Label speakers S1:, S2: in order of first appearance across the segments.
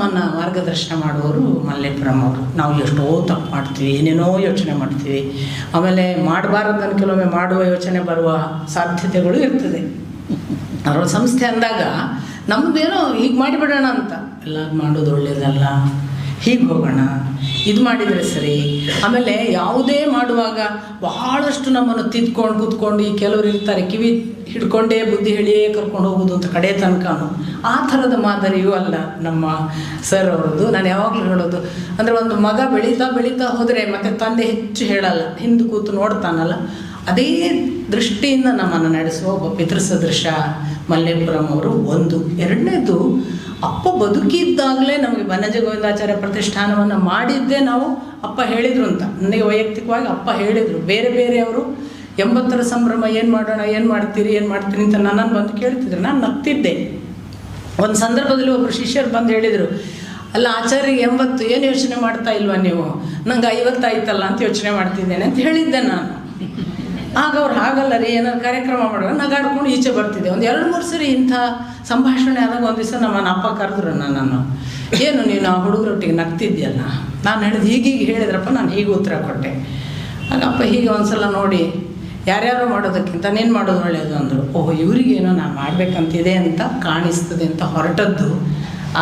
S1: ನಮ್ಮನ್ನು ಮಾರ್ಗದರ್ಶನ ಮಾಡುವವರು ಮಲ್ಲೇಪುರಂ ಅವರು. ನಾವು ಎಷ್ಟೋ ತಪ್ಪು ಮಾಡ್ತೀವಿ, ಏನೇನೋ ಯೋಚನೆ ಮಾಡ್ತೀವಿ, ಆಮೇಲೆ ಮಾಡಬಾರದನ್ನು ಕೆಲವೊಮ್ಮೆ ಮಾಡುವ ಯೋಚನೆ ಬರುವ ಸಾಧ್ಯತೆಗಳು ಇರ್ತದೆ. ಅವರ ಸಂಸ್ಥೆ ಅಂದಾಗ ನಮ್ಮದೇನೋ ಹೀಗೆ ಮಾಡಿಬಿಡೋಣ ಅಂತ, ಎಲ್ಲ ಮಾಡೋದು ಒಳ್ಳೆಯದಲ್ಲ, ಹೀಗೆ ಹೋಗೋಣ, ಇದು ಮಾಡಿದರೆ ಸರಿ. ಆಮೇಲೆ ಯಾವುದೇ ಮಾಡುವಾಗ ಬಹಳಷ್ಟು ನಮ್ಮನ್ನು ತಿದ್ಕೊಂಡು ಕೂತ್ಕೊಂಡು, ಈ ಕೆಲವರು ಇರ್ತಾರೆ ಕಿವಿ ಹಿಡ್ಕೊಂಡೇ ಬುದ್ಧಿ ಹೇಳಿಯೇ ಕರ್ಕೊಂಡು ಹೋಗೋದು ಅಂತ ಕಡೆ ತನಕನೂ, ಆ ಥರದ ಮಾದರಿಯೂ ಅಲ್ಲ ನಮ್ಮ ಸರ್ ಅವರದ್ದು. ನಾನು ಯಾವಾಗಲೂ ಹೇಳೋದು ಅಂದರೆ, ಒಂದು ಮಗ ಬೆಳೀತಾ ಹೋದರೆ ಮತ್ತು ತಂದೆ ಹೆಚ್ಚು ಹೇಳಲ್ಲ, ಹಿಂದೆ ಕೂತು ನೋಡ್ತಾನಲ್ಲ, ಅದೇ ದೃಷ್ಟಿಯಿಂದ ನಮ್ಮನ್ನು ನಡೆಸುವ ಒಬ್ಬ ಪಿತೃಸದೃಶ ಮಲ್ಲೇಪುರಂ ಅವರು ಒಂದು. ಎರಡನೇದು, ಅಪ್ಪ ಬದುಕಿದ್ದಾಗಲೇ ನಮಗೆ ಬನ್ನಂಜೆ ಗೋವಿಂದಾಚಾರ್ಯ ಪ್ರತಿಷ್ಠಾನವನ್ನು ಮಾಡಿದ್ದೇ ನಾವು ಅಪ್ಪ ಹೇಳಿದರು ಅಂತ. ನನಗೆ ವೈಯಕ್ತಿಕವಾಗಿ ಅಪ್ಪ ಹೇಳಿದರು. ಬೇರೆಯವರು 80ರ ಸಂಭ್ರಮ ಏನು ಮಾಡೋಣ, ಏನು ಮಾಡ್ತೀರಿ ಅಂತ ನನ್ನನ್ನು ಬಂದು ಕೇಳ್ತಿದ್ರು. ನಾನು ನಗ್ತಿದ್ದೆ. ಒಂದು ಸಂದರ್ಭದಲ್ಲಿ ಒಬ್ಬರು ಶಿಷ್ಯರು ಬಂದು ಹೇಳಿದರು, ಅಲ್ಲ ಆಚಾರ್ಯರಿಗೆ 80 ಏನು ಯೋಚನೆ ಮಾಡ್ತಾ ಇಲ್ವಾ ನೀವು, ನಂಗೆ 50 ಆಯ್ತಲ್ಲ ಅಂತ ಯೋಚನೆ ಮಾಡ್ತಿದ್ದೇನೆ ಅಂತ ಹೇಳಿದ್ದೆ ನಾನು. ಆಗ ಅವ್ರು ಹಾಗಲ್ಲ ರೀ, ಏನಾದ್ರು ಕಾರ್ಯಕ್ರಮ ಮಾಡುವಾಗ ನಗಾಡ್ಕೊಂಡು ಈಚೆ ಬರ್ತಿದ್ದೆ. ಒಂದು 2-3 ಸರಿ ಇಂಥ ಸಂಭಾಷಣೆ ಆದಾಗ ಒಂದು ದಿವಸ ನಮ್ಮ ಅಪ್ಪ ಕರೆದ್ರು ನನ್ನನ್ನು, ಏನು ನೀನು ಆ ಹುಡುಗರೊಟ್ಟಿಗೆ ನಗ್ತಿದ್ಯಲ್ಲ. ನಾನು ಹೇಳಿದ್ದು ಹೀಗೀಗೆ ಹೇಳಿದ್ರಪ್ಪ, ನಾನು ಹೀಗೆ ಉತ್ತರ ಕೊಟ್ಟೆ. ಆಗ ಅಪ್ಪ ಹೀಗೆ ಒಂದು ಸಲ ನೋಡಿ, ಯಾರ್ಯಾರು ಮಾಡೋದಕ್ಕಿಂತ ನೀನು ಮಾಡೋದು ಒಳ್ಳೆಯದು ಅಂದರು. ಓಹ್, ಇವರಿಗೇನೋ ನಾನು ಮಾಡಬೇಕಂತಿದೆ ಅಂತ ಕಾಣಿಸ್ತದೆ ಅಂತ ಹೊರಟದ್ದು.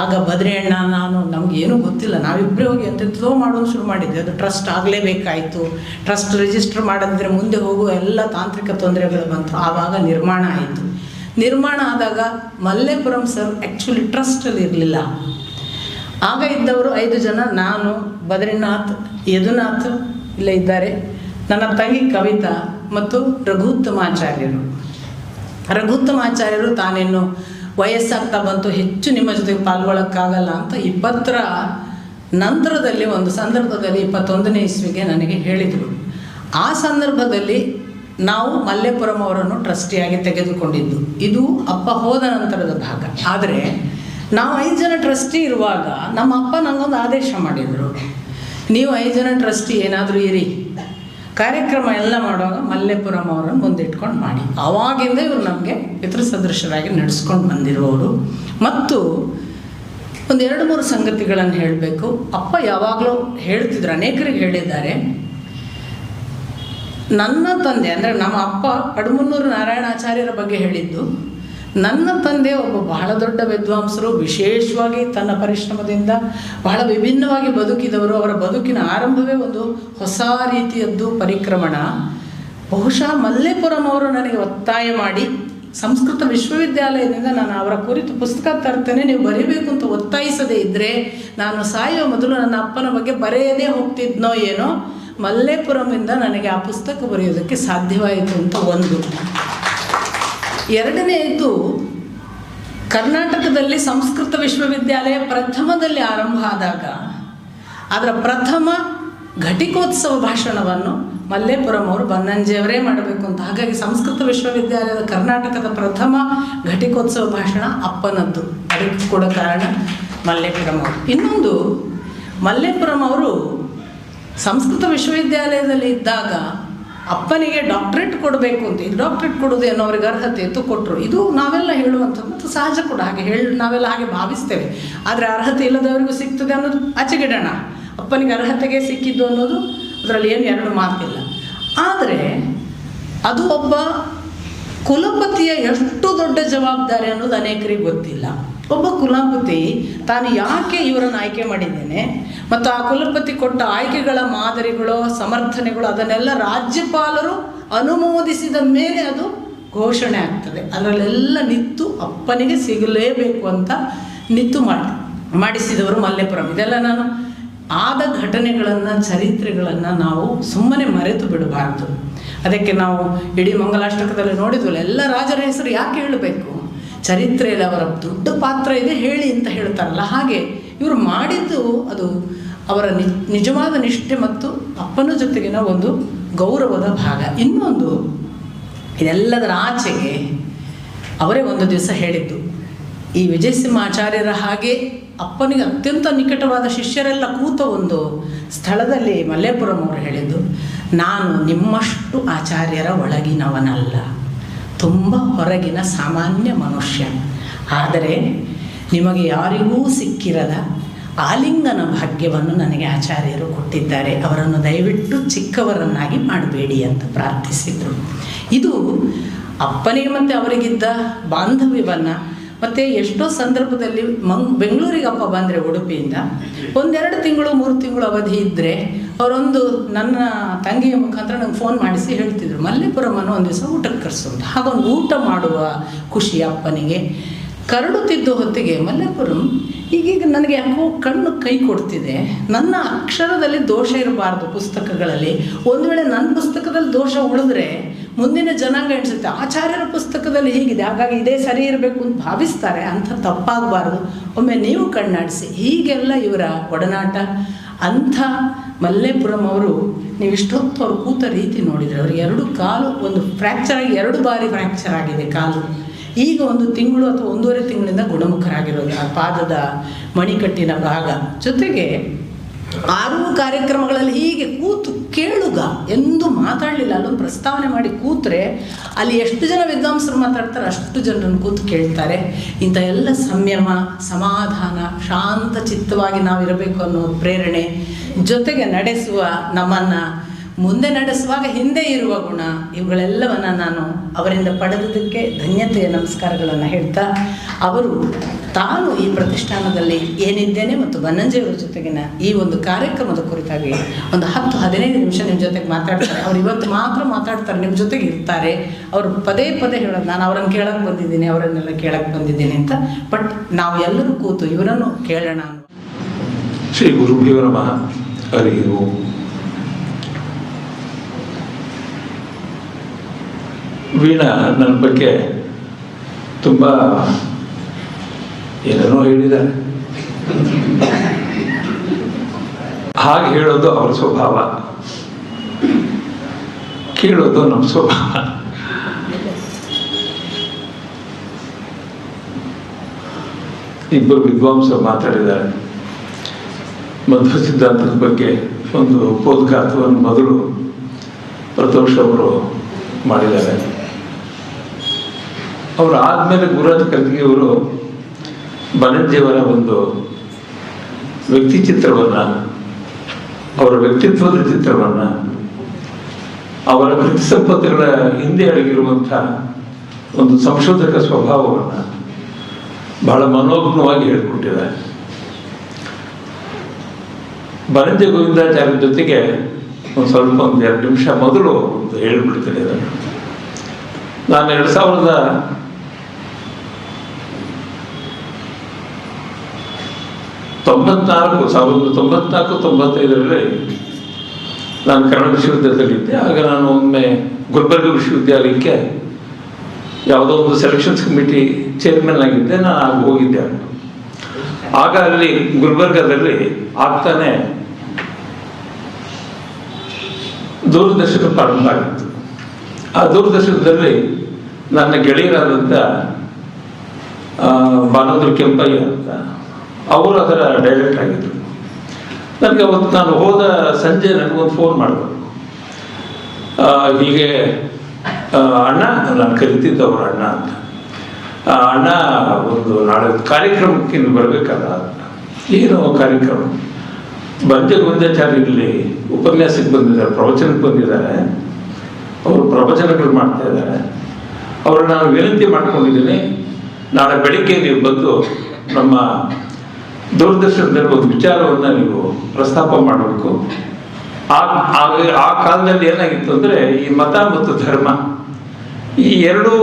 S1: ಆಗ ಬದ್ರಿ ಅಣ್ಣ ನಾನು ನಮಗೇನೂ ಗೊತ್ತಿಲ್ಲ, ನಾವಿಬ್ಬರೇ ಹೋಗಿ ಎಂತೆಂಥದೋ ಮಾಡೋದು ಶುರು ಮಾಡಿದ್ದೆ. ಅದು ಟ್ರಸ್ಟ್ ಆಗಲೇಬೇಕಾಯಿತು. ಟ್ರಸ್ಟ್ ರಿಜಿಸ್ಟರ್ ಮಾಡಿದ್ರೆ ಮುಂದೆ ಹೋಗುವ ಎಲ್ಲ ತಾಂತ್ರಿಕ ತೊಂದರೆಗಳು ಬಂತು. ಆವಾಗ ನಿರ್ಮಾಣ ಆಯಿತು. ನಿರ್ಮಾಣ ಆದಾಗ ಮಲ್ಲೇಪುರಂ ಸರ್ ಆ್ಯಕ್ಚುಲಿ ಟ್ರಸ್ಟಲ್ಲಿ ಇರಲಿಲ್ಲ. ಆಗ ಇದ್ದವರು 5 ಜನ, ನಾನು, ಬದ್ರಿನಾಥ್, ಯದುನಾಥ್ ಇಲ್ಲೇ ಇದ್ದಾರೆ, ನನ್ನ ತಂಗಿ ಕವಿತಾ ಮತ್ತು ರಘುತ್ತಮಾಚಾರ್ಯರು ತಾನೇನು ವಯಸ್ಸಾಗ್ತಾ ಬಂತು, ಹೆಚ್ಚು ನಿಮ್ಮ ಜೊತೆಗೆ ಪಾಲ್ಗೊಳ್ಳೋಕ್ಕಾಗಲ್ಲ ಅಂತ 20ರ ನಂತರದಲ್ಲಿ ಒಂದು ಸಂದರ್ಭದಲ್ಲಿ 21ನೇ ಇಸ್ವಿಗೆ ನನಗೆ ಹೇಳಿದರು. ಆ ಸಂದರ್ಭದಲ್ಲಿ ನಾವು ಮಲ್ಲೇಪುರಂ ಅವರನ್ನು ಟ್ರಸ್ಟಿಯಾಗಿ ತೆಗೆದುಕೊಂಡಿದ್ದು. ಇದು ಅಪ್ಪ ಹೋದ ನಂತರದ ಭಾಗ. ಆದರೆ ನಾವು 5 ಜನ ಟ್ರಸ್ಟಿ ಇರುವಾಗ ನಮ್ಮ ಅಪ್ಪ ನನಗೊಂದು ಆದೇಶ ಮಾಡಿದರು, ನೀವು 5 ಜನ ಟ್ರಸ್ಟಿ ಏನಾದರೂ ಇರಿ, ಕಾರ್ಯಕ್ರಮ ಎಲ್ಲ ಮಾಡುವಾಗ ಮಲ್ಲೇಪುರಂ ಅವರನ್ನು ಮುಂದಿಟ್ಕೊಂಡು ಮಾಡಿ. ಆವಾಗಿಂದ ಇವರು ನಮಗೆ ಪಿತೃಸದೃಶರಾಗಿ ನಡೆಸ್ಕೊಂಡು ಬಂದಿರುವವರು. ಮತ್ತು ಒಂದು 2-3 ಸಂಗತಿಗಳನ್ನು ಹೇಳಬೇಕು. ಅಪ್ಪ ಯಾವಾಗಲೂ ಹೇಳ್ತಿದ್ರು, ಅನೇಕರಿಗೆ ಹೇಳಿದ್ದಾರೆ. ನನ್ನ ತಂದೆ ಅಂದರೆ ನಮ್ಮ ಅಪ್ಪ ಪಡುಮನ್ನೂರು ನಾರಾಯಣಾಚಾರ್ಯರ ಬಗ್ಗೆ ಹೇಳಿದ್ದು, ನನ್ನ ತಂದೆ ಒಬ್ಬ ಬಹಳ ದೊಡ್ಡ ವಿದ್ವಾಂಸರು, ವಿಶೇಷವಾಗಿ ತನ್ನ ಪರಿಶ್ರಮದಿಂದ ಬಹಳ ವಿಭಿನ್ನವಾಗಿ ಬದುಕಿದವರು. ಅವರ ಬದುಕಿನ ಆರಂಭವೇ ಒಂದು ಹೊಸ ರೀತಿಯದ್ದು, ಪರಿಕ್ರಮಣ. ಬಹುಶಃ ಮಲ್ಲೇಪುರಂ ಅವರು ನನಗೆ ಒತ್ತಾಯ ಮಾಡಿ ಸಂಸ್ಕೃತ ವಿಶ್ವವಿದ್ಯಾಲಯದಿಂದ ನಾನು ಅವರ ಕುರಿತು ಪುಸ್ತಕ ತರ್ತೇನೆ, ನೀವು ಬರೀಬೇಕು ಅಂತ ಒತ್ತಾಯಿಸದೇ ಇದ್ದರೆ ನಾನು ಸಾಯುವ ಮೊದಲು ನನ್ನ ಅಪ್ಪನ ಬಗ್ಗೆ ಬರೆಯದೇ ಹೋಗ್ತಿದ್ನೋ ಏನೋ. ಮಲ್ಲೇಪುರಮಿಂದ ನನಗೆ ಆ ಪುಸ್ತಕ ಬರೆಯೋದಕ್ಕೆ ಸಾಧ್ಯವಾಯಿತು ಅಂತ ಒಂದು. ಎರಡನೆಯದು, ಕರ್ನಾಟಕದಲ್ಲಿ ಸಂಸ್ಕೃತ ವಿಶ್ವವಿದ್ಯಾಲಯ ಪ್ರಥಮದಲ್ಲಿ ಆರಂಭ ಆದಾಗ ಅದರ ಪ್ರಥಮ ಘಟಿಕೋತ್ಸವ ಭಾಷಣವನ್ನು ಮಲ್ಲೇಪುರಂ ಅವರು ಬನ್ನಂಜೆಯವರೇ ಮಾಡಬೇಕು ಅಂತ. ಹಾಗಾಗಿ ಸಂಸ್ಕೃತ ವಿಶ್ವವಿದ್ಯಾಲಯದ ಕರ್ನಾಟಕದ ಪ್ರಥಮ ಘಟಿಕೋತ್ಸವ ಭಾಷಣ ಅಪ್ಪನದ್ದು. ಅದಕ್ಕೆ ಕೂಡ ಕಾರಣ ಮಲ್ಲೇಪುರಂ ಅವರು. ಇನ್ನೊಂದು, ಮಲ್ಲೇಪುರಂ ಅವರು ಸಂಸ್ಕೃತ ವಿಶ್ವವಿದ್ಯಾಲಯದಲ್ಲಿ ಇದ್ದಾಗ ಅಪ್ಪನಿಗೆ ಡಾಕ್ಟ್ರೇಟ್ ಕೊಡಬೇಕು ಅಂತ, ಇದು ಡಾಕ್ಟ್ರೇಟ್ ಕೊಡೋದೇನೋ ಅವ್ರಿಗೆ ಅರ್ಹತೆ ಇತ್ತು, ಕೊಟ್ಟರು. ಇದು ನಾವೆಲ್ಲ ಹೇಳುವಂಥದ್ದು ಮತ್ತು ಸಹಜ ಕೂಡ, ಹಾಗೆ ನಾವೆಲ್ಲ ಹಾಗೆ ಭಾವಿಸ್ತೇವೆ. ಆದರೆ ಅರ್ಹತೆ ಇಲ್ಲದವರಿಗೂ ಸಿಗ್ತದೆ ಅನ್ನೋದು ಆಚೆಗಿಡೋಣ. ಅಪ್ಪನಿಗೆ ಅರ್ಹತೆಗೆ ಸಿಕ್ಕಿದ್ದು ಅನ್ನೋದು ಅದರಲ್ಲಿ ಏನು 2 ಮಾತಿಲ್ಲ. ಆದರೆ ಅದು ಒಬ್ಬ ಕುಲಪತಿಯ ಎಷ್ಟು ದೊಡ್ಡ ಜವಾಬ್ದಾರಿ ಅನ್ನೋದು ಅನೇಕರಿಗೆ ಗೊತ್ತಿಲ್ಲ. ಒಬ್ಬ ಕುಲಪತಿ ತಾನು ಯಾಕೆ ಇವರನ್ನು ಆಯ್ಕೆ ಮಾಡಿದ್ದೇನೆ ಮತ್ತು ಆ ಕುಲಪತಿ ಕೊಟ್ಟ ಆಯ್ಕೆಗಳ ಮಾದರಿಗಳು, ಸಮರ್ಥನೆಗಳು, ಅದನ್ನೆಲ್ಲ ರಾಜ್ಯಪಾಲರು ಅನುಮೋದಿಸಿದ ಮೇಲೆ ಅದು ಘೋಷಣೆ ಆಗ್ತದೆ. ಅದರಲ್ಲೆಲ್ಲ ನಿತ್ತು ಅಪ್ಪನಿಗೆ ಸಿಗಲೇಬೇಕು ಅಂತ ನಿತ್ತು ಮಾಡಿಸಿದವರು ಮಲ್ಲೇಪುರಂ. ಇದೆಲ್ಲ ನಾನು ಆದ ಘಟನೆಗಳನ್ನು, ಚರಿತ್ರೆಗಳನ್ನು ನಾವು ಸುಮ್ಮನೆ ಮರೆತು ಬಿಡಬಾರ್ದು. ಅದಕ್ಕೆ ನಾವು ಇಡೀ ಮಂಗಲಾಷ್ಟಕದಲ್ಲಿ ನೋಡಿದ್ವಲ್ಲ, ಎಲ್ಲ ರಾಜರ ಹೆಸರು ಯಾಕೆ ಹೇಳಬೇಕು, ಚರಿತ್ರೆಯಲ್ಲಿ ಅವರ ದೊಡ್ಡ ಪಾತ್ರ ಇದೆ ಹೇಳಿ ಅಂತ ಹೇಳ್ತಾರಲ್ಲ. ಹಾಗೆ ಇವರು ಮಾಡಿದ್ದು ಅದು ಅವರ ನಿಜವಾದ ನಿಷ್ಠೆ ಮತ್ತು ಅಪ್ಪನ ಜೊತೆಗಿನ ಒಂದು ಗೌರವದ ಭಾಗ. ಇನ್ನೊಂದು, ಇದೆಲ್ಲದರ ಆಚೆಗೆ ಅವರೇ ಒಂದು ದಿವಸ ಹೇಳಿದ್ದು, ಈ ವಿಜಯಸಿಂಹಾಚಾರ್ಯರ ಹಾಗೆ ಅಪ್ಪನಿಗೆ ಅತ್ಯಂತ ನಿಕಟವಾದ ಶಿಷ್ಯರೆಲ್ಲ ಕೂತ ಒಂದು ಸ್ಥಳದಲ್ಲಿ ಮಲ್ಲೇಪುರಂ ಅವರು ಹೇಳಿದ್ದು, ನಾನು ನಿಮ್ಮಷ್ಟು ಆಚಾರ್ಯರ ಒಳಗಿನವನಲ್ಲ, ತುಂಬ ಹೊರಗಿನ ಸಾಮಾನ್ಯ ಮನುಷ್ಯ. ಆದರೆ ನಿಮಗೆ ಯಾರಿಗೂ ಸಿಕ್ಕಿರದ ಆಲಿಂಗನ ಭಾಗ್ಯವನ್ನು ನನಗೆ ಆಚಾರ್ಯರು ಕೊಟ್ಟಿದ್ದಾರೆ, ಅವರನ್ನು ದಯವಿಟ್ಟು ಚಿಕ್ಕವರನ್ನಾಗಿ ಮಾಡಬೇಡಿ ಅಂತ ಪ್ರಾರ್ಥಿಸಿದರು. ಇದು ಅಪ್ಪನಿಗೆ ಮತ್ತು ಅವರಿಗಿದ್ದ ಬಾಂಧವ್ಯವನ್ನು, ಮತ್ತು ಎಷ್ಟೋ ಸಂದರ್ಭದಲ್ಲಿ ಬೆಂಗಳೂರಿಗೆ ಅಪ್ಪ ಬಂದರೆ ಉಡುಪಿಯಿಂದ 1-2 ತಿಂಗಳು 3 ತಿಂಗಳು ಅವಧಿ ಇದ್ದರೆ ಅವರೊಂದು ನನ್ನ ತಂಗಿಯ ಮುಖಾಂತರ ನಂಗೆ ಫೋನ್ ಮಾಡಿಸಿ ಹೇಳ್ತಿದ್ರು, ಮಲ್ಲೇಪುರಮನ್ನು ಒಂದು ದಿವಸ ಊಟಕ್ಕೆ ಕರೆಸೋದು. ಹಾಗೊಂದು ಊಟ ಮಾಡುವ ಖುಷಿ ಅಪ್ಪನಿಗೆ. ಕರಡುತ್ತಿದ್ದ ಹೊತ್ತಿಗೆ ಮಲ್ಲೇಪುರಂ ಈಗೀಗ ನನಗೆ ಯಾಕೋ ಕಣ್ಣು ಕೈ ಕೊಡ್ತಿದೆ, ನನ್ನ ಅಕ್ಷರದಲ್ಲಿ ದೋಷ ಇರಬಾರ್ದು ಪುಸ್ತಕಗಳಲ್ಲಿ, ಒಂದು ವೇಳೆ ನನ್ನ ಪುಸ್ತಕದಲ್ಲಿ ದೋಷ ಉಳಿದ್ರೆ ಮುಂದಿನ ಜನಾಂಗ ಎಣಿಸುತ್ತೆ ಆಚಾರ್ಯರ ಪುಸ್ತಕದಲ್ಲಿ ಹೀಗಿದೆ, ಹಾಗಾಗಿ ಇದೇ ಸರಿ ಇರಬೇಕು ಅಂತ ಭಾವಿಸ್ತಾರೆ, ಅಂಥ ತಪ್ಪಾಗಬಾರ್ದು, ಒಮ್ಮೆ ನೀವು ಕಣ್ಣಾಡಿಸಿ. ಹೀಗೆಲ್ಲ ಇವರ ಒಡನಾಟ. ಅಂಥ ಮಲ್ಲೇಪುರಂ ಅವರು ನೀವು ಇಷ್ಟೊತ್ತು ಅವ್ರು ಕೂತ ರೀತಿ ನೋಡಿದರೆ ಅವ್ರಿಗೆ 2 ಕಾಲು ಒಂದು ಫ್ರ್ಯಾಕ್ಚರ್ ಆಗಿ 2 ಬಾರಿ ಫ್ರ್ಯಾಕ್ಚರ್ ಆಗಿದೆ ಕಾಲು. ಈಗ 1 ತಿಂಗಳು ಅಥವಾ 1.5 ತಿಂಗಳಿಂದ ಗುಣಮುಖರಾಗಿರೋದು ಆ ಪಾದದ ಮಣಿಕಟ್ಟಿನ ಭಾಗ. ಜೊತೆಗೆ 6 ಕಾರ್ಯಕ್ರಮಗಳಲ್ಲಿ ಹೀಗೆ ಕೂತು ಕೇಳುಗ, ಎಂದು ಮಾತಾಡಲಿಲ್ಲ. ಅಲ್ಲೊಂದು ಪ್ರಸ್ತಾವನೆ ಮಾಡಿ ಕೂತ್ರೆ ಅಲ್ಲಿ ಎಷ್ಟು ಜನ ವಿದ್ವಾಂಸರು ಮಾತಾಡ್ತಾರೆ ಅಷ್ಟು ಜನರನ್ನು ಕೂತು ಕೇಳ್ತಾರೆ. ಇಂಥ ಎಲ್ಲ ಸಂಯಮ, ಸಮಾಧಾನ, ಶಾಂತ ಚಿತ್ತವಾಗಿ ನಾವಿರಬೇಕು ಅನ್ನೋ ಪ್ರೇರಣೆ, ಜೊತೆಗೆ ನಡೆಸುವ ನಮ್ಮನ್ನು ಮುಂದೆ ನಡೆಸುವಾಗ ಹಿಂದೆ ಇರುವ ಗುಣ, ಇವುಗಳೆಲ್ಲವನ್ನು ನಾನು ಅವರಿಂದ ಪಡೆದದಕ್ಕೆ ಧನ್ಯತೆಯ ನಮಸ್ಕಾರಗಳನ್ನು ಹೇಳ್ತಾ, ಅವರು ತಾನು ಈ ಪ್ರತಿಷ್ಠಾನದಲ್ಲಿ ಏನಿದ್ದೇನೆ ಮತ್ತು ಬನ್ನಂಜೆಯವರ ಜೊತೆಗಿನ ಈ ಒಂದು ಕಾರ್ಯಕ್ರಮದ ಕುರಿತಾಗಿ ಒಂದು 10-15 ನಿಮಿಷ ನಿಮ್ಮ ಜೊತೆಗೆ ಮಾತಾಡ್ತಾರೆ. ಅವ್ರು ಇವತ್ತು ಮಾತ್ರ ಮಾತಾಡ್ತಾರೆ, ನಿಮ್ಮ ಜೊತೆಗೆ ಇರ್ತಾರೆ. ಅವರು ಪದೇ ಹೇಳೋದು, ನಾನು ಅವರನ್ನು ಕೇಳಕ್ಕೆ ಬಂದಿದ್ದೀನಿ, ಅವರನ್ನೆಲ್ಲ ಕೇಳಕ್ಕೆ ಬಂದಿದ್ದೀನಿ ಅಂತ. ಬಟ್ ನಾವು ಎಲ್ಲರೂ ಕೂತು ಇವರನ್ನು ಕೇಳೋಣ.
S2: ಶ್ರೀ ಗುರುಭ್ಯೋ ನಮಃ. ಹರಿ ಓಂ. ವೀಣಾ ನನ್ನ ಬಗ್ಗೆ ತುಂಬ ಏನೇನೋ ಹೇಳಿದ್ದಾರೆ. ಹಾಗೆ ಹೇಳೋದು ಅವ್ರ ಸ್ವಭಾವ, ಕೇಳೋದು ನಮ್ಮ ಸ್ವಭಾವ. ಇಬ್ಬರು ವಿದ್ವಾಂಸರು ಮಾತಾಡಿದ್ದಾರೆ. ಮಧ್ವ ಸಿದ್ಧಾಂತದ ಬಗ್ಗೆ ಒಂದು ಉಪೋದ್ಘಾತವನ್ನು ಮೊದಲು ಪ್ರತೋಷ್ ಅವರು ಮಾಡಿದ್ದಾರೆ. ಅವರು ಆದಮೇಲೆ ಗುರುರಾಜ ಕರ್ಕಿಯವರು ಬನ್ನಂಜೆಯವರ ಒಂದು ವ್ಯಕ್ತಿ ಚಿತ್ರವನ್ನು, ಅವರ ವ್ಯಕ್ತಿತ್ವದ ಚಿತ್ರವನ್ನು, ಅವರ ಕೃತಿ ಸಂಪತ್ತುಗಳ ಹಿಂದೆ ಅಡಗಿರುವಂಥ ಒಂದು ಸಂಶೋಧಕ ಸ್ವಭಾವವನ್ನು ಬಹಳ ಮನೋಜ್ಞವಾಗಿ ಹೇಳಿಕೊಟ್ಟಿದ್ದಾರೆ. ಬನ್ನಂಜೆ ಗೋವಿಂದಾಚಾರ್ಯರ ಜೊತೆಗೆ ಒಂದು 2 ನಿಮಿಷ ಮೊದಲು ಒಂದು ಹೇಳಿಬಿಡ್ತೇನೆ. ನಾನು 1994-95ರಲ್ಲಿ ನಾನು ಕನ್ನಡ ವಿಶ್ವವಿದ್ಯಾಲಯದಲ್ಲಿದ್ದೆ. ಆಗ ನಾನು ಒಮ್ಮೆ ಗುಲ್ಬರ್ಗ ವಿಶ್ವವಿದ್ಯಾಲಯಕ್ಕೆ ಯಾವುದೋ ಒಂದು ಸೆಲೆಕ್ಷನ್ಸ್ ಕಮಿಟಿ ಚೇರ್ಮನ್ ಆಗಿದ್ದೆ. ನಾನು ಆಗ ಹೋಗಿದ್ದೆ. ಆಗ ಅಲ್ಲಿ ಗುಲ್ಬರ್ಗದಲ್ಲಿ ಆಗ್ತಾನೆ ದೂರದರ್ಶನ ಪ್ರಾರಂಭ ಆಗಿತ್ತು. ಆ ದೂರದರ್ಶನದಲ್ಲಿ ನನ್ನ ಗೆಳೆಯರಾದಂಥ ಬಾನಂದ್ರ ಕೆಂಪಯ್ಯ ಅಂತ ಅವರು ಅದರ ಡೈರೆಕ್ಟರ್ ಆಗಿದ್ದರು. ನನಗೆ ಅವತ್ತು ನಾನು ಹೋದ ಸಂಜೆ ನನಗೊಂದು ಫೋನ್ ಮಾಡಿದ್ರು. ಹೀಗೆ ಅಣ್ಣ, ನಾನು ಕರಿತಿದ್ದ ಅವರು ಅಣ್ಣ ಅಂತ, ಅಣ್ಣ ಒಂದು ನಾಳೆ ಕಾರ್ಯಕ್ರಮಕ್ಕೆ ನೀವು ಬರಬೇಕಲ್ಲ. ಏನು ಕಾರ್ಯಕ್ರಮ? ಬನ್ನಂಜೆ ಗೋವಿಂದಾಚಾರ್ಯ ಇಲ್ಲಿ ಉಪನ್ಯಾಸಕ್ಕೆ ಬಂದಿದ್ದಾರೆ, ಪ್ರವಚನಕ್ಕೆ ಬಂದಿದ್ದಾರೆ. ಅವರು ಪ್ರವಚನಗಳು ಮಾಡ್ತಾ ಇದ್ದಾರೆ. ಅವರು ನಾನು ವಿನಂತಿ ಮಾಡ್ಕೊಂಡಿದ್ದೀನಿ, ನಾಳೆ ಬೆಳಿಗ್ಗೆ ನೀವು ಬಂದು ನಮ್ಮ ದೂರದರ್ಶನದಲ್ಲಿ ಒಂದು ವಿಚಾರವನ್ನು ನೀವು ಪ್ರಸ್ತಾಪ ಮಾಡಬೇಕು. ಆ ಕಾಲದಲ್ಲಿ ಏನಾಗಿತ್ತು ಅಂದರೆ, ಈ ಮತ ಮತ್ತು ಧರ್ಮ ಈ 2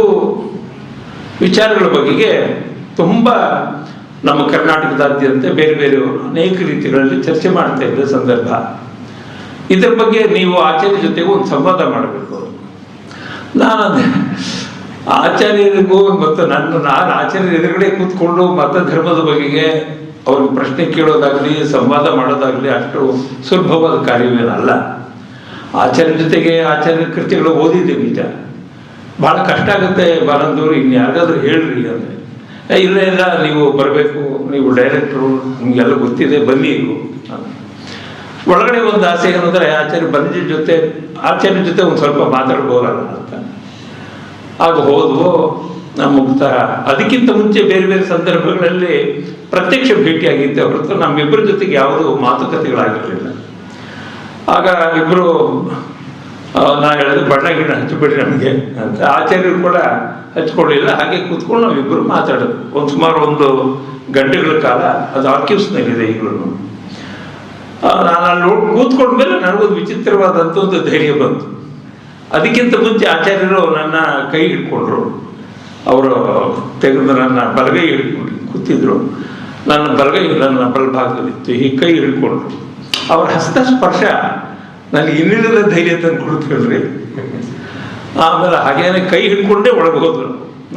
S2: ವಿಚಾರಗಳ ಬಗೆಗೆ ತುಂಬ ನಮ್ಮ ಕರ್ನಾಟಕದಾದ್ಯಂತ ಬೇರೆ ಬೇರೆಯವರು ಅನೇಕ ರೀತಿಗಳಲ್ಲಿ ಚರ್ಚೆ ಮಾಡ್ತಾ ಇದ್ದ ಸಂದರ್ಭ. ಇದರ ಬಗ್ಗೆ ನೀವು ಆಚಾರ್ಯ ಜೊತೆಗೂ ಒಂದು ಸಂವಾದ ಮಾಡಬೇಕು. ನಾನು ಆಚಾರ್ಯರಿಗೂ ಮತ್ತು ನಾನು ಆಚಾರ್ಯರ ಎದುರುಗಡೆ ಕೂತ್ಕೊಂಡು ಮತ ಧರ್ಮದ ಬಗೆಗೆ ಅವ್ರಿಗೆ ಪ್ರಶ್ನೆ ಕೇಳೋದಾಗಲಿ ಸಂವಾದ ಮಾಡೋದಾಗಲಿ ಅಷ್ಟು ಸುಲಭವಾದ ಕಾರ್ಯವೇನಲ್ಲ. ಆಚಾರ್ಯ ಜೊತೆಗೆ ಆಚಾರ್ಯ ಕೃತಿಗಳು ಓದಿದ್ದೀವಿ, ನಿಜ. ಭಾಳ ಕಷ್ಟ ಆಗುತ್ತೆ. ಬಾನಂದವರು ಇನ್ನು ಯಾರಿಗಾದ್ರೂ ಹೇಳ್ರಿ ಅಂದರೆ, ಇಲ್ಲ ನೀವು ಬರಬೇಕು, ನೀವು ಡೈರೆಕ್ಟ್ರು, ನಿಮಗೆಲ್ಲ ಗೊತ್ತಿದೆ, ಬನ್ನಿ. ಒಳಗಡೆ ಒಂದು ಆಸೆ ಏನಂದರೆ ಆಚಾರ್ಯ ಬನ್ನಂಜೆ ಆಚಾರ್ಯ ಜೊತೆ ಒಂದು ಸ್ವಲ್ಪ ಮಾತಾಡ್ಬೋದಲ್ಲ ಅಂತ. ಆಗ ಹೋದ್ವು. ಮುಕ್ತ ಅದಕ್ಕಿಂತ ಮುಂಚೆ ಬೇರೆ ಬೇರೆ ಸಂದರ್ಭಗಳಲ್ಲಿ ಪ್ರತ್ಯಕ್ಷ ಭೇಟಿಯಾಗಿದ್ದೆ ಹೊರತು ನಮ್ಮಿಬ್ಬರ ಜೊತೆಗೆ ಯಾವುದೂ ಮಾತುಕತೆಗಳಾಗಿರಲಿಲ್ಲ. ಆಗ ಇಬ್ಬರು ನಾ ಹೇಳಿದೆ ಬಣ್ಣ ಗಿಡ ಹಚ್ಚಿಬಿಡ್ರಿ ನಮಗೆ ಅಂತ. ಆಚಾರ್ಯರು ಕೂಡ ಹಚ್ಕೊಳ್ಳಿಲ್ಲ. ಹಾಗೆ ಕೂತ್ಕೊಂಡು ನಾವಿಬ್ಬರು ಮಾತಾಡೋದು ಸುಮಾರು 1 ಗಂಟೆಗಳ ಕಾಲ. ಅದು ಆರ್ಕಿವ್ಸ್ನಲ್ಲಿದೆ ಈಗಲೂ. ನಾನು ಅಲ್ಲಿ ಕೂತ್ಕೊಂಡ್ಮೇಲೆ ನನಗೊಂದು ವಿಚಿತ್ರವಾದಂಥ ಒಂದು ಧೈರ್ಯ ಬಂತು. ಅದಕ್ಕಿಂತ ಮುಂಚೆ ಆಚಾರ್ಯರು ನನ್ನ ಕೈ ಹಿಡ್ಕೊಂಡ್ರು. ಅವರು ತೆಗೆದು ನನ್ನ ಬಲಗೈ ಹಿಡ್ಕೊಂಡು ಕೂತಿದ್ರು. ನನ್ನ ಬಲಗೈ ನನ್ನ ಬಲಭಾಗದಲ್ಲಿತ್ತು. ಈ ಕೈ ಹಿಡ್ಕೊಂಡ್ರು. ಅವ್ರ ಹಸ್ತಸ್ಪರ್ಶ ನನಗೆ ಇನ್ನಿಲ್ಲದ ಧೈರ್ಯ ತಂದು ಕೊಡ್ತೀವ್ರಿ. ಆಮೇಲೆ ಹಾಗೇನೆ ಕೈ ಹಿಡ್ಕೊಂಡೇ ಒಳಗೆ ಹೋದ್ರು.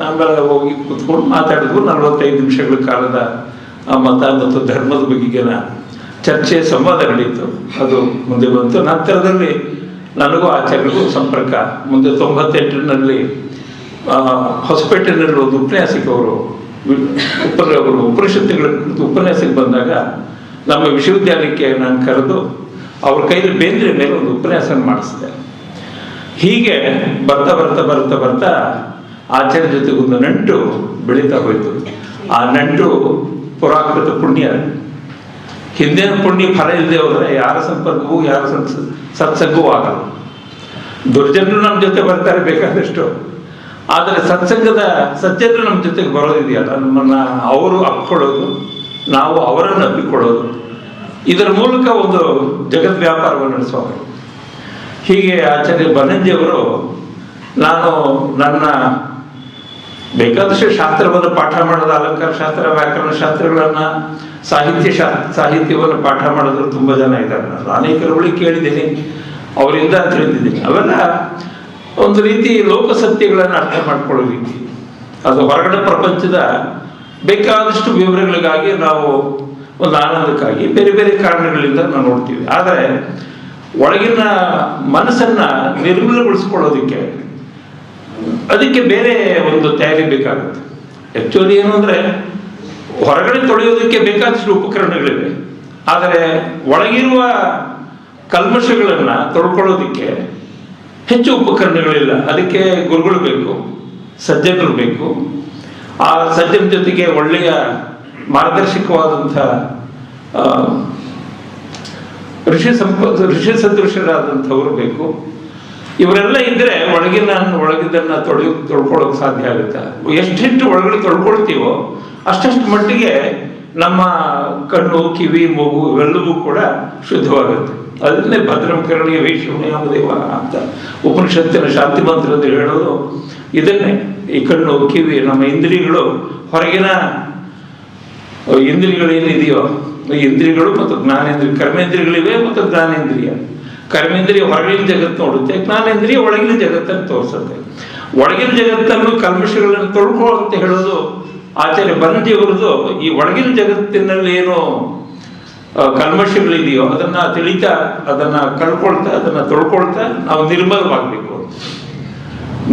S2: ಆಮೇಲೆ ಹೋಗಿ ಕೂತ್ಕೊಂಡು ಮಾತಾಡಿದ್ವು. 45 ನಿಮಿಷಗಳ ಕಾಲದ ಮತ ಮತ್ತು ಧರ್ಮದ ಬಗೆಗಿನ ಚರ್ಚೆ ಸಂವಾದ ನಡೀತು. ಅದು ಮುಂದೆ ಬಂತು. ನಂತರದಲ್ಲಿ ನನಗೂ ಆಚಾರ್ಯರಿಗೂ ಸಂಪರ್ಕ. ಮುಂದೆ 98ರಲ್ಲಿ ಹೊಸಪೇಟೆನಲ್ಲಿ ಒಂದು ಉಪನ್ಯಾಸಕವರು ಉಪನಿಷತ್ತುಗಳ ಕುರಿತು ಉಪನ್ಯಾಸಕ್ಕೆ ಬಂದಾಗ ನಮ್ಮ ವಿಶ್ವವಿದ್ಯಾಲಯಕ್ಕೆ ನಾನು ಕರೆದು ಅವ್ರ ಕೈಯಲ್ಲಿ ಬೇಂದ್ರೆ ಮೇಲೆ ಒಂದು ಉಪನ್ಯಾಸ ಮಾಡಿಸಿದೆ. ಹೀಗೆ ಬರ್ತಾ ಬರ್ತಾ ಬರ್ತಾ ಬರ್ತಾ ಆಚಾರ್ಯ ಜೊತೆಗೆ ಒಂದು ನಂಟು ಬೆಳೀತಾ ಹೋಯಿತು. ಆ ನಂಟು ಪುರಾಕೃತ ಪುಣ್ಯ. ಹಿಂದಿನ ಪುಣ್ಯ ಫಲ ಇಲ್ಲದೆ ಹೋದರೆ ಯಾರ ಸಂಪರ್ಕವೂ ಯಾರ ಸತ್ಸಂಗವೂ ಆಗಲ್ಲ. ದುರ್ಜನರು ನಮ್ಮ ಜೊತೆ ಬರ್ತಾರೆ ಬೇಕಾದಷ್ಟು, ಆದರೆ ಸಜ್ಜನರು ನಮ್ಮ ಜೊತೆಗೆ ಬರೋದಿದೆಯಲ್ಲ, ನಮ್ಮನ್ನ ಅವರು ಅಪ್ಕೊಳ್ಳೋದು, ನಾವು ಅವರನ್ನು ಅಪ್ಪಿಕೊಳ್ಳೋದು, ಇದರ ಮೂಲಕ ಒಂದು ಜಗತ್ ವ್ಯಾಪಾರವನ್ನು ನಡೆಸೋದು. ಹೀಗೆ ಆಚಾರ್ಯ ಬನಂಜಿಯವರು ನಾನು ನನ್ನ ಬೇಕಾದಷ್ಟು ಶಾಸ್ತ್ರವನ್ನು ಪಾಠ ಮಾಡೋದು, ಅಲಂಕಾರ ಶಾಸ್ತ್ರ, ವ್ಯಾಕರಣ ಶಾಸ್ತ್ರಗಳನ್ನು, ಸಾಹಿತ್ಯವನ್ನು ಪಾಠ ಮಾಡಿದ್ರು ತುಂಬ ಜನ ಇದ್ದಾರೆ. ನಾನು ಅನೇಕರ ಬಳಿ ಕೇಳಿದ್ದೀನಿ, ಅವರಿಂದ ತಿಳಿದಿದ್ದೀನಿ. ಅವೆಲ್ಲ ಒಂದು ರೀತಿ ಲೋಕಸತ್ಯಗಳನ್ನು ಅರ್ಥ ಮಾಡ್ಕೊಳ್ಳೋ ರೀತಿ. ಅದು ಹೊರಗಡೆ ಪ್ರಪಂಚದ ಬೇಕಾದಷ್ಟು ವಿವರಗಳಿಗಾಗಿ ನಾವು ಒಂದು ಆನಂದಕ್ಕಾಗಿ ಬೇರೆ ಬೇರೆ ಕಾರಣಗಳಿಂದ ನಾವು ನೋಡ್ತೀವಿ. ಆದರೆ ಒಳಗಿನ ಮನಸ್ಸನ್ನು ನಿರ್ಮಲಗೊಳಿಸ್ಕೊಳ್ಳೋದಕ್ಕೆ ಅದಕ್ಕೆ ಬೇರೆ ಒಂದು ತಯಾರಿ ಬೇಕಾಗುತ್ತೆ. ಆ್ಯಕ್ಚುಲಿ ಏನು ಅಂದರೆ ಹೊರಗಡೆ ತೊಳೆಯೋದಕ್ಕೆ ಬೇಕಾದಷ್ಟು ಉಪಕರಣಗಳಿವೆ, ಆದರೆ ಒಳಗಿರುವ ಕಲ್ಮಶಗಳನ್ನು ತೊಳ್ಕೊಳ್ಳೋದಕ್ಕೆ ಹೆಚ್ಚು ಉಪಕರಣಗಳಿಲ್ಲ. ಅದಕ್ಕೆ ಗುರುಗಳು ಬೇಕು, ಸಜ್ಜನರು ಬೇಕು. ಆ ಸಜ್ಜನ ಜೊತೆಗೆ ಒಳ್ಳೆಯ ಮಾರ್ಗದರ್ಶಕವಾದಂಥ ಋಷಿ ಸದೃಶರಾದಂಥವರು ಬೇಕು. ಇವರೆಲ್ಲ ಇದ್ದರೆ ಒಳಗಿದ್ದನ್ನು ತೊಳ್ಕೊಳ್ಳೋಕೆ ಸಾಧ್ಯ ಆಗುತ್ತೆ. ಎಷ್ಟೆಷ್ಟು ಒಳಗಡೆ ತೊಳ್ಕೊಳ್ತೀವೋ ಅಷ್ಟಷ್ಟು ಮಟ್ಟಿಗೆ ನಮ್ಮ ಕಣ್ಣು, ಕಿವಿ, ಮೂಗು ಇವೆಲ್ಲವೂ ಕೂಡ ಶುದ್ಧವಾಗುತ್ತೆ. ಅದನ್ನೇ ಭದ್ರಂ ಕರ್ಣಿಯ ವೈಷ್ಣವದೇವ ಅಂತ ಉಪನಿಷತ್ತಿನ ಶಾಂತಿ ಮಂತ್ರ ಅಂತ ಹೇಳೋದು ಇದನ್ನೇ. ಈ ಕಣ್ಣು, ಕಿವಿ, ನಮ್ಮ ಇಂದ್ರಿಯಗಳು, ಹೊರಗಿನ ಇಂದ್ರಿಯಗಳೇನಿದೆಯೋ ಈ ಇಂದ್ರಿಯಗಳು ಮತ್ತು ಜ್ಞಾನೇಂದ್ರಿಯ, ಕರ್ಮೇಂದ್ರಿಯಗಳಿವೆ ಮತ್ತು ಜ್ಞಾನೇಂದ್ರಿಯ. ಕರ್ಮೇಂದ್ರಿಯ ಹೊರಗಿನ ಜಗತ್ತು ನೋಡುತ್ತೆ, ಜ್ಞಾನೇಂದ್ರಿಯ ಒಳಗಿನ ಜಗತ್ತನ್ನು ತೋರಿಸುತ್ತೆ. ಒಳಗಿನ ಜಗತ್ತನ್ನು ಕಲ್ಮಶಗಳನ್ನು ತೊಳ್ಕೊ ಅಂತ ಹೇಳೋದು ಆಚಾರ್ಯ ಬನಂಜಿಯವರದು. ಈ ಒಳಗಿನ ಜಗತ್ತಿನಲ್ಲಿ ಏನು ಕಲ್ಮಶಗಳಿದೆಯೋ ಅದನ್ನು ತಿಳಿತಾ, ಅದನ್ನು ಕಳ್ಕೊಳ್ತಾ, ಅದನ್ನು ತೊಳ್ಕೊಳ್ತಾ ನಾವು ನಿರ್ಮಲವಾಗಬೇಕು.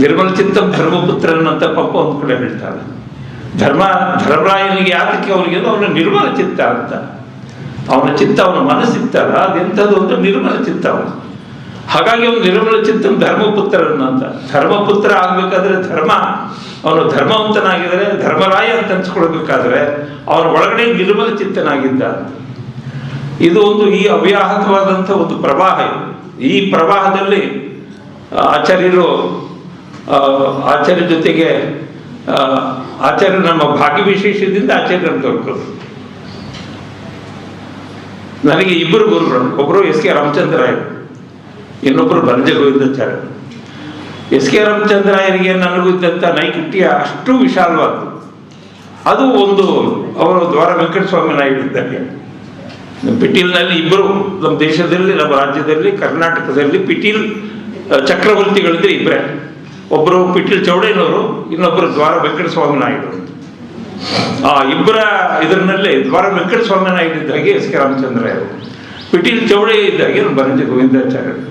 S2: ನಿರ್ಮಲ ಚಿತ್ತ ಧರ್ಮಪುತ್ರನ್ ಅಂತ ಪಪ್ಪ ಒಂದು ಕಡೆ ಹೇಳ್ತಾರೆ. ಧರ್ಮರಾಯನಿಗೆ ಯಾತಕ್ಕೆ ಅವನಿಗೆ ಅವನ ನಿರ್ಮಲ ಚಿತ್ತ ಅಂತ. ಅವನ ಚಿತ್ತ, ಅವನ ಮನಸ್ಸಿತ್ತಲ್ಲ, ಅದೆಂಥದ್ದು ಅಂದ್ರೆ ನಿರ್ಮಲ ಚಿತ್ತ ಅವನು. ಹಾಗಾಗಿ ಅವನು ನಿರ್ಮಲ ಚಿತ್ತ ಧರ್ಮಪುತ್ರನ್ ಅಂತ. ಧರ್ಮಪುತ್ರ ಆಗ್ಬೇಕಾದ್ರೆ ಅವನು ಧರ್ಮವಂತನಾಗಿದ್ದರೆ, ಧರ್ಮರಾಯ ಅಂತ ಅನ್ಸ್ಕೊಳ್ಬೇಕಾದ್ರೆ ಅವನ ಒಳಗಡೆ ನಿರ್ಮಲ ಚಿತ್ತನಾಗಿದ್ದ. ಇದು ಒಂದು ಈ ಅವ್ಯಾಹತವಾದಂಥ ಒಂದು ಪ್ರವಾಹ. ಈ ಪ್ರವಾಹದಲ್ಲಿ ಆಚಾರ್ಯ ಜೊತೆಗೆ ಆಚಾರ್ಯ ನಮ್ಮ ಭಾಗ್ಯ ವಿಶೇಷದಿಂದ ಆಚಾರ್ಯರನ್ನು ತೋರ್ಕೋದು. ನನಗೆ ಇಬ್ಬರು ಗುರುಗಳು, ಒಬ್ಬರು ಎಸ್ ಕೆ ರಾಮಚಂದ್ರಾಯರು, ಇನ್ನೊಬ್ಬರು ಬನಂಜ ಗೋವಿಂದಾಚಾರ್ಯ. ಎಸ್ ಕೆ ರಾಮಚಂದ್ರಾಯರಿಗೆ ನನಗೂ ಇದ್ದಂಥ ನೈಕಟ್ಯ ಅಷ್ಟು ವಿಶಾಲವಾದ್ದು. ಅದು ಒಂದು ಅವರು ದ್ವಾರ ವೆಂಕಟಸ್ವಾಮಿ ನಾಯ್ಡು ಇದ್ದಂಗೆ. ಪಿಟೀಲ್ನಲ್ಲಿ ಇಬ್ಬರು ನಮ್ಮ ದೇಶದಲ್ಲಿ, ನಮ್ಮ ರಾಜ್ಯದಲ್ಲಿ, ಕರ್ನಾಟಕದಲ್ಲಿ ಪಿಟೀಲ್ ಚಕ್ರವರ್ತಿಗಳಿದ್ರೆ ಇಬ್ಬರೇ. ಒಬ್ಬರು ಪಿಟೀಲ್ ಚೌಡಯ್ಯನವರು, ಇನ್ನೊಬ್ಬರು ದ್ವಾರ ವೆಂಕಟಸ್ವಾಮಿ ನಾಯ್ಡು. ಆ ಇಬ್ಬರ ಇದರಲ್ಲಿ ದ್ವಾರ ವೆಂಕಟಸ್ವಾಮಿ ನಾಯ್ಡು ಇದ್ದಾಗೆ ಎಸ್ ಕೆ ರಾಮಚಂದ್ರಾಯರು, ಪಿಟೀಲ್ ಚೌಡಯ್ಯ ಇದ್ದಾಗೆ ಬನಂಜ ಗೋವಿಂದಾಚಾರ್ಯರು.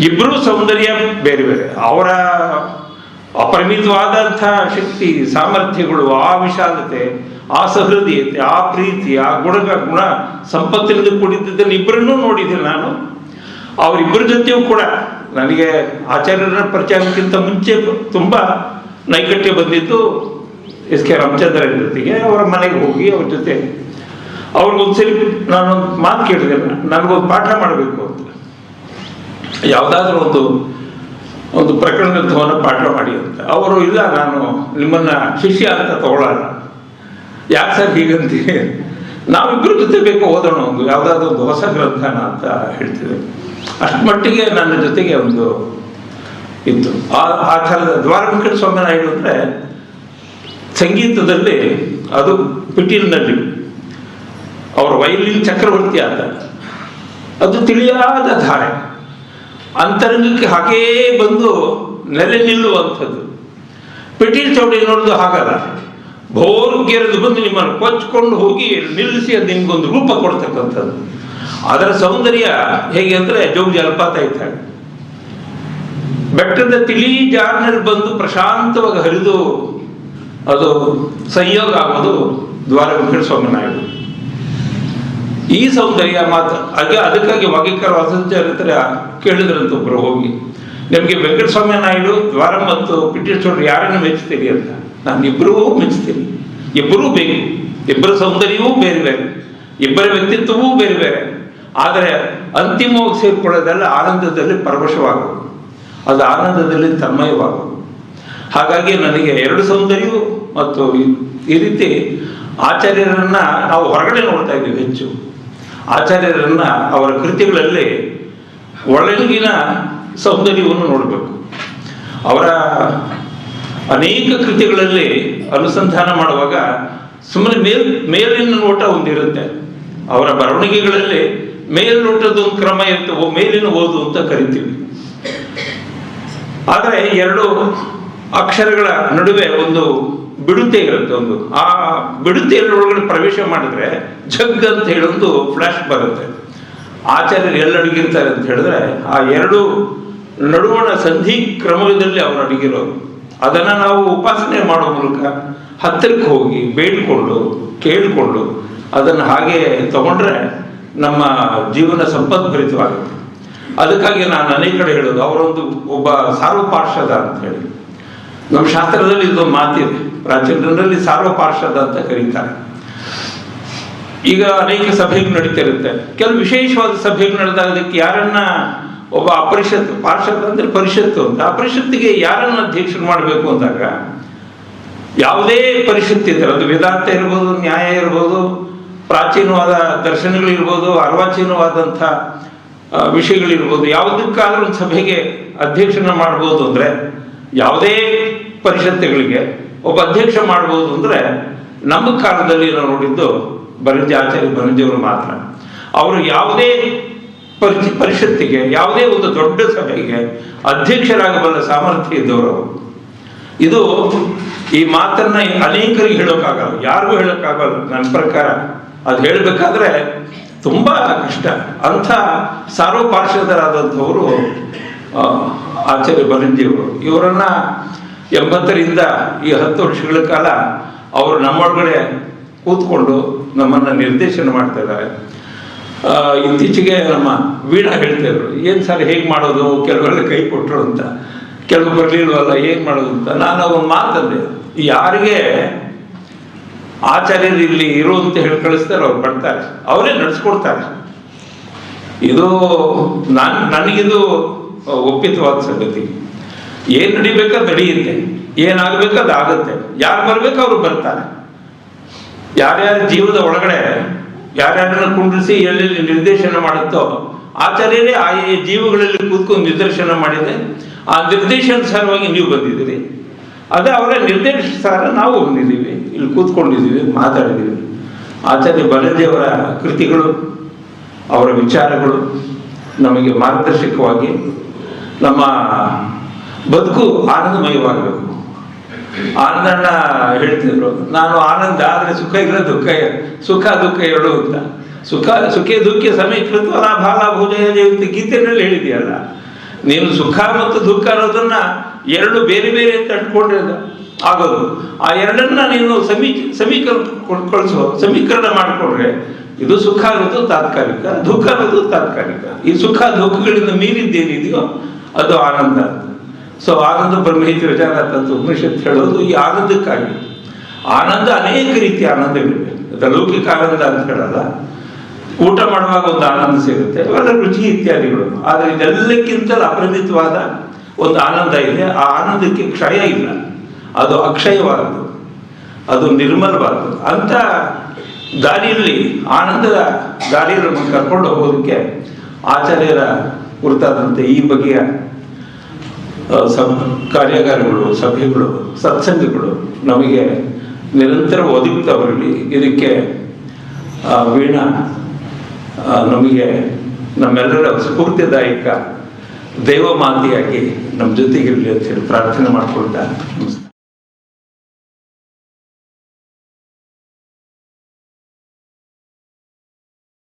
S2: ಇಬ್ಬರೂ ಸೌಂದರ್ಯ ಬೇರೆ ಬೇರೆ. ಅವರ ಅಪರಿಮಿತವಾದಂಥ ಶಕ್ತಿ, ಸಾಮರ್ಥ್ಯಗಳು, ಆ ವಿಶಾಲತೆ, ಆ ಸಹೃದಯತೆ, ಆ ಪ್ರೀತಿ, ಆ ಗುಣ ಸಂಪತ್ತಿನಿಂದ ಕೂಡಿದ್ದನ್ನು ಇಬ್ಬರನ್ನೂ ನೋಡಿದ್ದೀನಿ ನಾನು. ಅವರಿಬ್ಬರ ಜೊತೆಯೂ ಕೂಡ ನನಗೆ ಆಚಾರ್ಯರ ಪರಿಚಯಕ್ಕಿಂತ ಮುಂಚೆ ತುಂಬ ನೈಕಟ್ಯ ಬಂದಿದ್ದು ಎಸ್ ಕೆ ರಾಮಚಂದ್ರನ್ ಜೊತೆಗೆ. ಅವರ ಮನೆಗೆ ಹೋಗಿ ಅವ್ರ ಜೊತೆ ಅವ್ರಿಗೊಂದ್ಸರಿ ನಾನೊಂದು ಮಾತು ಕೇಳಿದೆ, ನನಗೊಂದು ಪಾಠ ಮಾಡಬೇಕು ಅಂತ. ಯಾವುದಾದ್ರೂ ಒಂದು ಪ್ರಕರಣವನ್ನು ಪಾಠ ಮಾಡಿ ಅಂತ. ಅವರು ಇಲ್ಲ, ನಾನು ನಿಮ್ಮನ್ನ ಶಿಷ್ಯ ಅಂತ ತಗೊಳ್ಳಲ್ಲ. ಯಾಕೆ ಸರ್ ಹೀಗಂತೀವಿ? ನಾವಿಬ್ಬರ ಜೊತೆ ಬೇಕು ಓದೋಣ, ಯಾವುದಾದ್ರೂ ಒಂದು ಹೊಸ ಗ್ರಂಥನ ಅಂತ ಹೇಳ್ತಿದ್ದೆ. ಅಷ್ಟು ಮಟ್ಟಿಗೆ ನನ್ನ ಜೊತೆಗೆ ಒಂದು ಇತ್ತು. ಆ ಥರದ ದ್ವಾರವೆಂಕಟ ಸ್ವಾಮಿ ನಾಯ್ಡು ಅಂದರೆ ಸಂಗೀತದಲ್ಲಿ ಅದು ಪಿಟೀಲ್ನಲ್ಲಿ ಅವರ ವೈಲಿನ್ ಚಕ್ರವರ್ತಿ ಆದ, ಅದು ತಿಳಿಯಾದ ಧಾರೆ, ಅಂತರಂಗಕ್ಕೆ ಹಾಗೇ ಬಂದು ನೆಲೆ ನಿಲ್ಲುವಂಥದ್ದು. ಪಿಟೀಲ್ ಚೌಡಿ ನೋಡೋದು ಹಾಗಲ್ಲ, ಭೋರ್ಗೆರೆದು ಬಂದು ನಿಮ್ಮನ್ನು ಕೊಚ್ಕೊಂಡು ಹೋಗಿ ನಿಲ್ಲಿಸಿ ಅದು ನಿಮ್ಗೊಂದು ರೂಪ ಕೊಡ್ತಕ್ಕಂಥದ್ದು. ಅದರ ಸೌಂದರ್ಯ ಹೇಗೆ ಅಂದರೆ ಜೋಗ ಜಲಪಾತ ಇದ್ದಾಗ ಬೆಟ್ಟದ ತಿಳಿ ಜಾರಿನಲ್ಲಿ ಬಂದು ಪ್ರಶಾಂತವಾಗಿ ಹರಿದು ಅದು ಸಂಯೋಗ ಆಗೋದು ದ್ವಾರವೆಂಕಟ ಸ್ವಾಮಿ ನಾಯ್ಡು. ಈ ಸೌಂದರ್ಯ ಮಾತು ಅದಕ್ಕಾಗಿ ವಾಗೀಕರ ವಾಸಂಚರಿತರ ಕೇಳಿದ್ರಂತ ಒಬ್ಬರು ಹೋಗಿ, ನಿಮಗೆ ವೆಂಕಟಸ್ವಾಮಿ ನಾಯ್ಡು, ದ್ವಾರ ಮತ್ತು ಪಿಟೀಲ್ ಚೌಡ್ರಿ ಯಾರನ್ನು ಮೆಚ್ಚುತ್ತೀರಿ ಅಂತ. ನಾನು ಇಬ್ಬರೂ ಮೆಚ್ಚುತ್ತೀನಿ, ಇಬ್ಬರೂ ಬೇಕು, ಇಬ್ಬರ ಸೌಂದರ್ಯವೂ ಬೇರೆ ಬೇರೆ, ಇಬ್ಬರ ವ್ಯಕ್ತಿತ್ವವೂ ಬೇರೆ ಬೇರೆ. ಆದರೆ ಅಂತಿಮವಾಗಿ ಸೇರಿಕೊಳ್ಳೋದೆಲ್ಲ ಆನಂದದಲ್ಲಿ ಪರವಶವಾಗುವುದು, ಅದು ಆನಂದದಲ್ಲಿ ತನ್ಮಯವಾಗುವುದು. ಹಾಗಾಗಿ ನನಗೆ ಎರಡು ಸೌಂದರ್ಯವು ಮತ್ತು ಈ ರೀತಿ ಆಚಾರ್ಯರನ್ನ ನಾವು ಹೊರಗಡೆ ನೋಡ್ತಾ ಇದ್ದೀವಿ ಹೆಚ್ಚು. ಆಚಾರ್ಯರನ್ನ ಅವರ ಕೃತಿಗಳಲ್ಲಿ ಒಳಗಿನ ಸೌಂದರ್ಯವನ್ನು ನೋಡಬೇಕು. ಅವರ ಅನೇಕ ಕೃತಿಗಳಲ್ಲಿ ಅನುಸಂಧಾನ ಮಾಡುವಾಗ ಸುಮ್ಮನೆ ಮೇಲಿನ ನೋಟ ಒಂದಿರುತ್ತೆ. ಅವರ ಬರವಣಿಗೆಗಳಲ್ಲಿ ಮೇಲ್ನೋಟದ ಒಂದು ಕ್ರಮ ಇರುತ್ತೆ, ಮೇಲಿನ ಓದು ಅಂತ ಕರಿತೀವಿ. ಆದರೆ ಎರಡು ಅಕ್ಷರಗಳ ನಡುವೆ ಒಂದು ಬಿಡುತೆ ಇರುತ್ತೆ. ಆ ಬಿಡುತೆಯೊಳಗಡೆ ಪ್ರವೇಶ ಮಾಡಿದ್ರೆ ಜಗ್ ಅಂತ ಹೇಳೊಂದು ಫ್ಲಾಶ್ ಬರುತ್ತೆ. ಆಚಾರ್ಯರು ಎಲ್ಲಡಗಿರ್ತಾರೆ ಅಂತ ಹೇಳಿದ್ರೆ ಆ ಎರಡು ನಡುವಣ ಸಂಧಿ ಕ್ರಮದಲ್ಲಿ ಅವರು ಅಡಗಿರೋರು. ಅದನ್ನು ನಾವು ಉಪಾಸನೆ ಮಾಡೋ ಮೂಲಕ ಹತ್ತಿರಕ್ಕೆ ಹೋಗಿ ಬೇಡಿಕೊಂಡು ಕೇಳಿಕೊಂಡು ಅದನ್ನು ಹಾಗೆ ತಗೊಂಡ್ರೆ ನಮ್ಮ ಜೀವನ ಸಂಪದ್ಭರಿತವಾಗುತ್ತೆ. ಅದಕ್ಕಾಗಿ ನಾನು ಅನೇಕ ಕಡೆ ಹೇಳೋದು, ಅವರೊಂದು ಒಬ್ಬ ಸಾರ್ವಪಾರ್ಷದ ಅಂತ ಹೇಳಿ. ನಮ್ಮ ಶಾಸ್ತ್ರದಲ್ಲಿ ಇದೊಂದು ಮಾತಿದೆ, ಪ್ರಾಚೀನರಲ್ಲಿ ಸಾರ್ವಪಾರ್ಷದ ಅಂತ ಕರೀತಾರೆ. ಈಗ ಅನೇಕ ಸಭೆಗಳು ನಡೀತಿರುತ್ತೆ. ಕೆಲವು ವಿಶೇಷವಾದ ಸಭೆಗಳು ನಡೆದಾಗ ಅದಕ್ಕೆ ಯಾರನ್ನ ಒಬ್ಬ ಅಪರಿಷತ್, ಪಾರ್ಷದ ಅಂದ್ರೆ ಪರಿಷತ್ತು ಅಂತ, ಆ ಪರಿಷತ್ತಿಗೆ ಯಾರನ್ನ ಅಧ್ಯಕ್ಷರು ಮಾಡಬೇಕು ಅಂದಾಗ ಯಾವುದೇ ಪರಿಷತ್ತಿದ್ರೆ, ಅದು ವೇದಾಂತ ಇರ್ಬೋದು, ನ್ಯಾಯ ಇರ್ಬೋದು, ಪ್ರಾಚೀನವಾದ ದರ್ಶನಗಳಿರ್ಬೋದು, ಅರ್ವಾಚೀನವಾದಂಥ ವಿಷಯಗಳಿರ್ಬೋದು, ಯಾವುದಕ್ಕಾದ್ರೂ ಒಂದು ಸಭೆಗೆ ಅಧ್ಯಕ್ಷನ ಮಾಡ್ಬೋದು ಅಂದರೆ, ಯಾವುದೇ ಪರಿಷತ್ತುಗಳಿಗೆ ಒಬ್ಬ ಅಧ್ಯಕ್ಷ ಮಾಡ್ಬೋದು ಅಂದರೆ ನಮ್ಮ ಕಾಲದಲ್ಲಿ ನಾವು ನೋಡಿದ್ದು ಬನಂಜಿ ಆಚಾರ್ಯ ಬನಂಜಿಯವರು ಮಾತ್ರ. ಅವರು ಯಾವುದೇ ಪರಿಷತ್ತಿಗೆ, ಯಾವುದೇ ಒಂದು ದೊಡ್ಡ ಸಭೆಗೆ ಅಧ್ಯಕ್ಷರಾಗಬಲ್ಲ ಸಾಮರ್ಥ್ಯ ಇದ್ದವರು. ಇದು ಈ ಮಾತನ್ನ ಅನೇಕರಿಗೆ ಹೇಳೋಕ್ಕಾಗಲ್ಲ, ಯಾರಿಗೂ ಹೇಳೋಕ್ಕಾಗಲ್ಲ. ನನ್ನ ಪ್ರಕಾರ ಅದು ಹೇಳಬೇಕಾದ್ರೆ ತುಂಬಾ ಕಷ್ಟ. ಅಂಥ ಸಾರ್ವಪಾರ್ಷದರಾದಂಥವರು ಆಚಾರ್ಯ ಬನಂಜಿಯವರು. ಇವರನ್ನ 80ರಿಂದ ಈ 10 ವರ್ಷಗಳ ಕಾಲ ಅವರು ನಮ್ಮೊಳಗಡೆ ಕೂತ್ಕೊಂಡು ನಮ್ಮನ್ನು ನಿರ್ದೇಶನ ಮಾಡ್ತಾ ಇದ್ದಾರೆ. ಇತ್ತೀಚೆಗೆ ನಮ್ಮ ವೀಣಾ ಹೇಳ್ತಿದ್ರು, ಏನು ಸರ್ ಹೇಗೆ ಮಾಡೋದು, ಕೆಲವರೆಲ್ಲ ಕೈ ಕೊಟ್ಟರು ಅಂತ, ಕೆಲವು ಬರಲಿಲ್ವಲ್ಲ ಏನು ಮಾಡೋದು ಅಂತ. ನಾನು ಒಂದು ಮಾತಂದೆ, ಯಾರಿಗೆ ಆಚಾರ್ಯರು ಇಲ್ಲಿ ಇರು ಅಂತ ಹೇಳಿ ಕಳಿಸ್ತಾರೆ ಅವ್ರು ಬರ್ತಾರೆ, ಅವರೇ ನಡೆಸ್ಕೊಡ್ತಾರೆ. ಇದು ನನಗಿದು ಒಪ್ಪಿತವಾದ ಸಂಗತಿ. ಏನು ನಡಿಬೇಕಾದ್ ನಡೆಯುತ್ತೆ, ಏನಾಗಬೇಕಾದ್ ಆಗುತ್ತೆ, ಯಾರು ಬರ್ಬೇಕು ಅವ್ರು ಬರ್ತಾರೆ. ಯಾರ್ಯಾರ ಜೀವದ ಒಳಗಡೆ ಯಾರ್ಯಾರನ್ನ ಕುಂಡ್ರಿಸಿ ಎಲ್ಲೆಲ್ಲಿ ನಿರ್ದೇಶನ ಮಾಡುತ್ತೋ ಆಚಾರ್ಯರೇ ಆಯಾ ಜೀವಗಳಲ್ಲಿ ಕೂತ್ಕೊಂಡು ನಿರ್ದೇಶನ ಮಾಡಿದೆ. ಆ ನಿರ್ದೇಶನಾನುಸಾರವಾಗಿ ನೀವು ಬಂದಿದ್ದೀರಿ, ಅದೇ ಅವರ ನಿರ್ದೇಶನ ನಾವು ಬಂದಿದ್ದೀವಿ, ಇಲ್ಲಿ ಕೂತ್ಕೊಂಡಿದ್ದೀವಿ, ಮಾತಾಡಿದ್ದೀವಿ. ಆಚಾರ್ಯ ಬನಂಜಿಯವರ ಕೃತಿಗಳು, ಅವರ ವಿಚಾರಗಳು ನಮಗೆ ಮಾರ್ಗದರ್ಶಕವಾಗಿ ನಮ್ಮ ಬದುಕು ಆನಂದಮಯವಾಗಬೇಕು. ಆನಂದಣ್ಣ ಹೇಳ್ತಿದ್ರು, ನಾನು ಆನಂದ ಆದರೆ ಸುಖ ಇಲ್ಲ, ಸುಖ ದುಃಖ ಎರಡು ಅಂತ. ಸುಖೇ ದುಃಖ ಸಮೀಕೃತ ಲಾಭ ಭೋಜಯ ಜಯಂತಿ ಗೀತೆಯಲ್ಲಿ ಹೇಳಿದೆಯಲ್ಲ. ನೀನು ಸುಖ ಮತ್ತು ದುಃಖ ಅನ್ನೋದನ್ನ ಎರಡು ಬೇರೆ ಬೇರೆ ಅಂತ ಅಂದ್ಕೊಂಡ್ರೆ ಆಗೋದು. ಆ ಎರಡನ್ನ ನೀನು ಸಮೀಕರಣ ಮಾಡಿಕೊಂಡ್ರೆ ಇದು ಸುಖ ಅನ್ನೋದು ತಾತ್ಕಾಲಿಕ, ದುಃಖ ಅನ್ನೋದು ತಾತ್ಕಾಲಿಕ. ಈ ಸುಖ ದುಃಖಗಳಿಂದ ಮೀರಿದ್ದೇನಿದೆಯೋ ಅದು ಆನಂದ. ಸೊ ಆನಂದ ಬ್ರಹ್ಮೇತಿ ವಿಚಾರತ ಅಂತ ಉಪನಿಷತ್ ಹೇಳೋದು ಈ ಆನಂದಕ್ಕಾಗಿ. ಆನಂದ ಅನೇಕ ರೀತಿಯ ಆನಂದಗಳಿವೆ. ಅದು ಲೌಕಿಕ ಆನಂದ ಅಂತ ಹೇಳಲ್ಲ. ಊಟ ಮಾಡುವಾಗ ಒಂದು ಆನಂದ ಸಿಗುತ್ತೆ, ಅವೆಲ್ಲ ರುಚಿ ಇತ್ಯಾದಿಗಳು. ಆದರೆ ಇದೆಲ್ಲಕ್ಕಿಂತಲೂ ಅಪರಿಮಿತವಾದ ಒಂದು ಆನಂದ ಇದೆ. ಆ ಆನಂದಕ್ಕೆ ಕ್ಷಯ ಇಲ್ಲ, ಅದು ಅಕ್ಷಯವಾದದ್ದು, ಅದು ನಿರ್ಮಲವಾದದ್ದು. ಅಂತ ದಾರಿಯಲ್ಲಿ ಆನಂದದ ದಾರಿಯನ್ನು ಕರ್ಕೊಂಡು ಹೋಗೋದಕ್ಕೆ ಆಚಾರ್ಯರ ಕುರಿತಾದಂತೆ ಈ ಬಗೆಯ ಕಾರ್ಯಾಗಾರಗಳು, ಸಭೆಗಳು, ಸತ್ಸಂಗಗಳು ನಮಗೆ ನಿರಂತರ ಒದಗುತ್ತವರಲ್ಲಿ. ಇದಕ್ಕೆ ವೀಣಾ ನಮಗೆ ನಮ್ಮೆಲ್ಲರ ಸ್ಫೂರ್ತಿದಾಯಕ ದೈವ ಮಾತೆಯಾಗಿ ನಮ್ಮ ಜೊತೆಗಿರಲಿ ಅಂತ ಹೇಳಿ ಪ್ರಾರ್ಥನೆ ಮಾಡ್ಕೊಳ್ತಾ ನಮಸ್ಕಾರ.